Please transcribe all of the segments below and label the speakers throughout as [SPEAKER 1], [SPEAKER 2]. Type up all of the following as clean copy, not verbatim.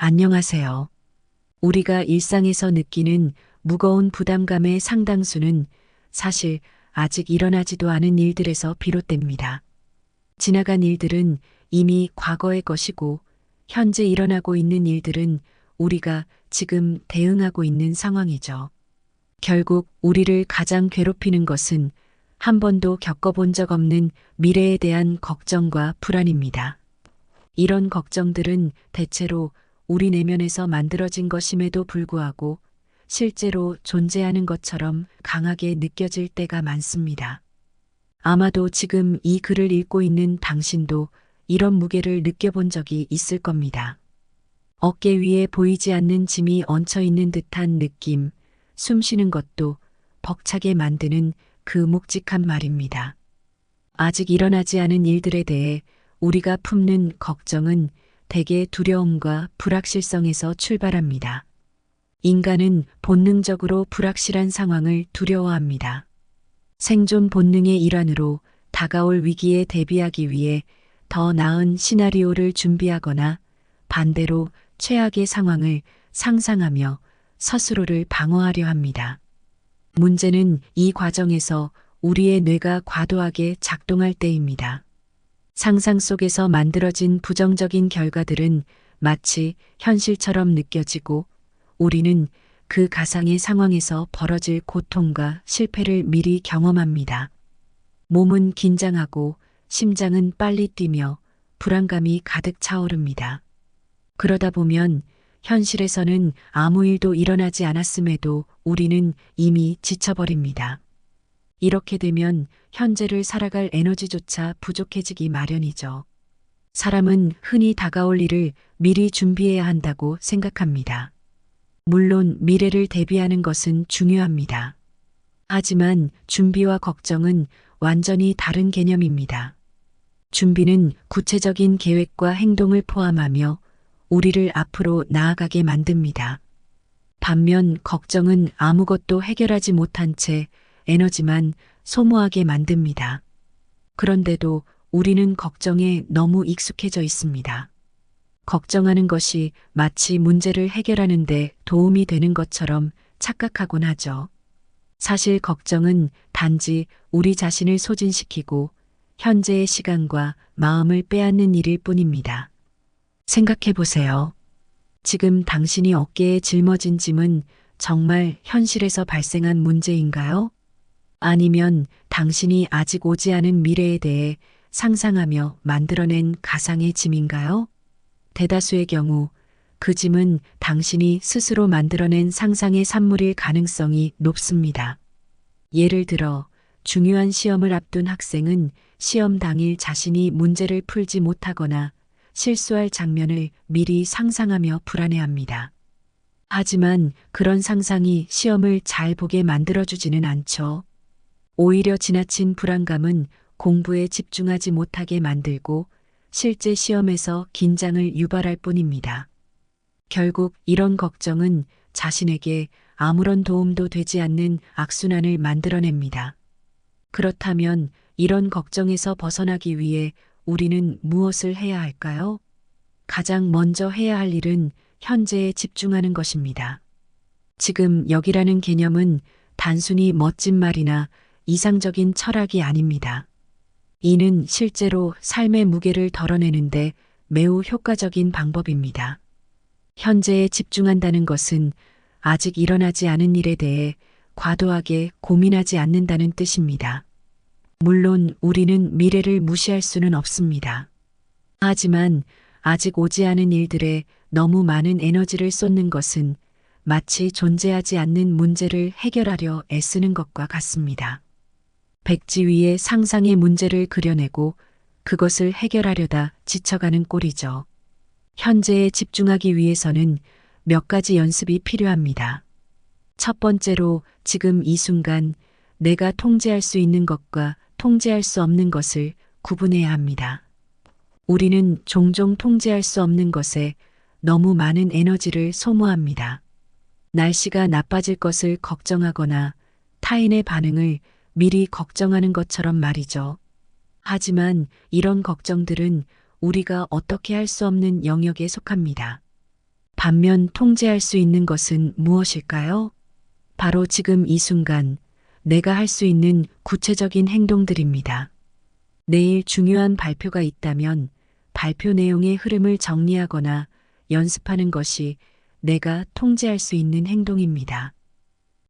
[SPEAKER 1] 안녕하세요. 우리가 일상에서 느끼는 무거운 부담감의 상당수는 사실 아직 일어나지도 않은 일들에서 비롯됩니다. 지나간 일들은 이미 과거의 것이고, 현재 일어나고 있는 일들은 우리가 지금 대응하고 있는 상황이죠. 결국 우리를 가장 괴롭히는 것은 한 번도 겪어본 적 없는 미래에 대한 걱정과 불안입니다. 이런 걱정들은 대체로 우리 내면에서 만들어진 것임에도 불구하고 실제로 존재하는 것처럼 강하게 느껴질 때가 많습니다. 아마도 지금 이 글을 읽고 있는 당신도 이런 무게를 느껴본 적이 있을 겁니다. 어깨 위에 보이지 않는 짐이 얹혀 있는 듯한 느낌, 숨 쉬는 것도 벅차게 만드는 그 묵직한 말입니다. 아직 일어나지 않은 일들에 대해 우리가 품는 걱정은 대개 두려움과 불확실성에서 출발합니다. 인간은 본능적으로 불확실한 상황을 두려워합니다. 생존 본능의 일환으로 다가올 위기에 대비하기 위해 더 나은 시나리오를 준비하거나 반대로 최악의 상황을 상상하며 스스로를 방어하려 합니다. 문제는 이 과정에서 우리의 뇌가 과도하게 작동할 때입니다. 상상 속에서 만들어진 부정적인 결과들은 마치 현실처럼 느껴지고 우리는 그 가상의 상황에서 벌어질 고통과 실패를 미리 경험합니다. 몸은 긴장하고 심장은 빨리 뛰며 불안감이 가득 차오릅니다. 그러다 보면 현실에서는 아무 일도 일어나지 않았음에도 우리는 이미 지쳐버립니다. 이렇게 되면 현재를 살아갈 에너지조차 부족해지기 마련이죠. 사람은 흔히 다가올 일을 미리 준비해야 한다고 생각합니다. 물론 미래를 대비하는 것은 중요합니다. 하지만 준비와 걱정은 완전히 다른 개념입니다. 준비는 구체적인 계획과 행동을 포함하며 우리를 앞으로 나아가게 만듭니다. 반면 걱정은 아무것도 해결하지 못한 채 에너지만 소모하게 만듭니다. 그런데도 우리는 걱정에 너무 익숙해져 있습니다. 걱정하는 것이 마치 문제를 해결하는 데 도움이 되는 것처럼 착각하곤 하죠. 사실 걱정은 단지 우리 자신을 소진시키고 현재의 시간과 마음을 빼앗는 일일 뿐입니다. 생각해 보세요. 지금 당신이 어깨에 짊어진 짐은 정말 현실에서 발생한 문제인가요? 아니면 당신이 아직 오지 않은 미래에 대해 상상하며 만들어낸 가상의 짐인가요? 대다수의 경우 그 짐은 당신이 스스로 만들어낸 상상의 산물일 가능성이 높습니다. 예를 들어 중요한 시험을 앞둔 학생은 시험 당일 자신이 문제를 풀지 못하거나 실수할 장면을 미리 상상하며 불안해합니다. 하지만 그런 상상이 시험을 잘 보게 만들어주지는 않죠. 오히려 지나친 불안감은 공부에 집중하지 못하게 만들고 실제 시험에서 긴장을 유발할 뿐입니다. 결국 이런 걱정은 자신에게 아무런 도움도 되지 않는 악순환을 만들어냅니다. 그렇다면 이런 걱정에서 벗어나기 위해 우리는 무엇을 해야 할까요? 가장 먼저 해야 할 일은 현재에 집중하는 것입니다. 지금 여기라는 개념은 단순히 멋진 말이나 이상적인 철학이 아닙니다. 이는 실제로 삶의 무게를 덜어내는데 매우 효과적인 방법입니다. 현재에 집중한다는 것은 아직 일어나지 않은 일에 대해 과도하게 고민하지 않는다는 뜻입니다. 물론 우리는 미래를 무시할 수는 없습니다. 하지만 아직 오지 않은 일들에 너무 많은 에너지를 쏟는 것은 마치 존재하지 않는 문제를 해결하려 애쓰는 것과 같습니다. 백지 위에 상상의 문제를 그려내고 그것을 해결하려다 지쳐가는 꼴이죠. 현재에 집중하기 위해서는 몇 가지 연습이 필요합니다. 첫 번째로 지금 이 순간 내가 통제할 수 있는 것과 통제할 수 없는 것을 구분해야 합니다. 우리는 종종 통제할 수 없는 것에 너무 많은 에너지를 소모합니다. 날씨가 나빠질 것을 걱정하거나 타인의 반응을 미리 걱정하는 것처럼 말이죠. 하지만 이런 걱정들은 우리가 어떻게 할 수 없는 영역에 속합니다. 반면 통제할 수 있는 것은 무엇일까요? 바로 지금 이 순간 내가 할 수 있는 구체적인 행동들입니다. 내일 중요한 발표가 있다면 발표 내용의 흐름을 정리하거나 연습하는 것이 내가 통제할 수 있는 행동입니다.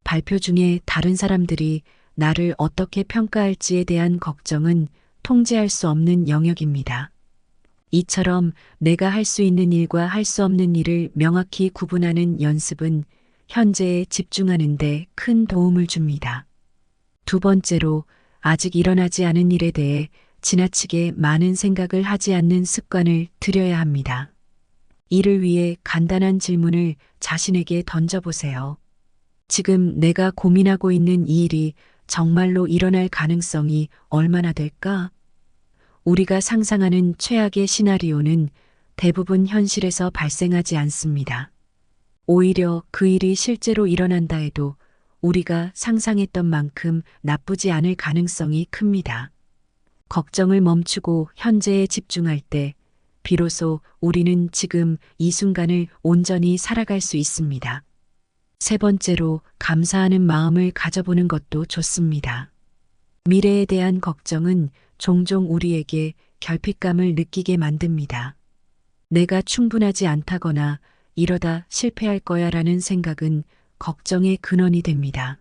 [SPEAKER 1] 발표 중에 다른 사람들이 나를 어떻게 평가할지에 대한 걱정은 통제할 수 없는 영역입니다. 이처럼 내가 할 수 있는 일과 할 수 없는 일을 명확히 구분하는 연습은 현재에 집중하는 데 큰 도움을 줍니다. 두 번째로, 아직 일어나지 않은 일에 대해 지나치게 많은 생각을 하지 않는 습관을 들여야 합니다. 이를 위해 간단한 질문을 자신에게 던져보세요. 지금 내가 고민하고 있는 이 일이 정말로 일어날 가능성이 얼마나 될까? 우리가 상상하는 최악의 시나리오는 대부분 현실에서 발생하지 않습니다. 오히려 그 일이 실제로 일어난다 해도 우리가 상상했던 만큼 나쁘지 않을 가능성이 큽니다. 걱정을 멈추고 현재에 집중할 때 비로소 우리는 지금 이 순간을 온전히 살아갈 수 있습니다. 세 번째로, 감사하는 마음을 가져보는 것도 좋습니다. 미래에 대한 걱정은 종종 우리에게 결핍감을 느끼게 만듭니다. 내가 충분하지 않다거나 이러다 실패할 거야 라는 생각은 걱정의 근원이 됩니다.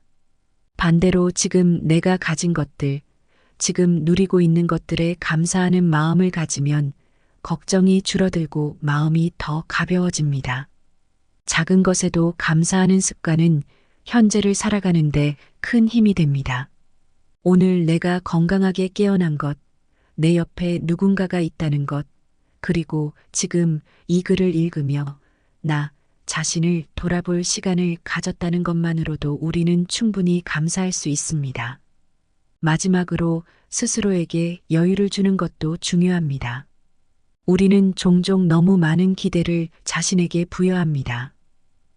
[SPEAKER 1] 반대로 지금 내가 가진 것들, 지금 누리고 있는 것들에 감사하는 마음을 가지면 걱정이 줄어들고 마음이 더 가벼워집니다. 작은 것에도 감사하는 습관은 현재를 살아가는데 큰 힘이 됩니다. 오늘 내가 건강하게 깨어난 것, 내 옆에 누군가가 있다는 것, 그리고 지금 이 글을 읽으며 나 자신을 돌아볼 시간을 가졌다는 것만으로도 우리는 충분히 감사할 수 있습니다. 마지막으로 스스로에게 여유를 주는 것도 중요합니다. 우리는 종종 너무 많은 기대를 자신에게 부여합니다.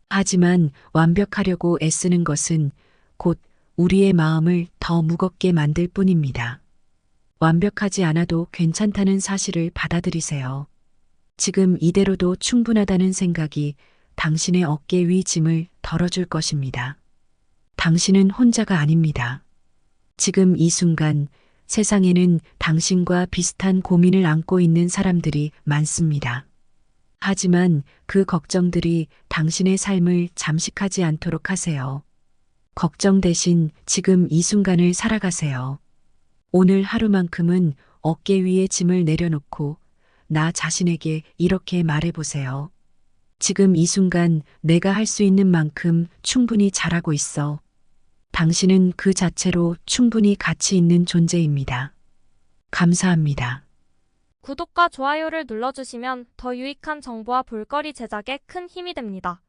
[SPEAKER 1] 하지만 완벽하려고 애쓰는 것은 곧 우리의 마음을 더 무겁게 만들 뿐입니다. 완벽하지 않아도 괜찮다는 사실을 받아들이세요. 지금 이대로도 충분하다는 생각이 당신의 어깨 위 짐을 덜어줄 것입니다. 당신은 혼자가 아닙니다. 지금 이 순간 세상에는 당신과 비슷한 고민을 안고 있는 사람들이 많습니다. 하지만 그 걱정들이 당신의 삶을 잠식하지 않도록 하세요. 걱정 대신 지금 이 순간을 살아가세요. 오늘 하루만큼은 어깨 위에 짐을 내려놓고 나 자신에게 이렇게 말해보세요. 지금 이 순간 내가 할 수 있는 만큼 충분히 잘하고 있어. 당신은 그 자체로 충분히 가치 있는 존재입니다. 감사합니다.
[SPEAKER 2] 구독과 좋아요를 눌러주시면 더 유익한 정보와 볼거리 제작에 큰 힘이 됩니다.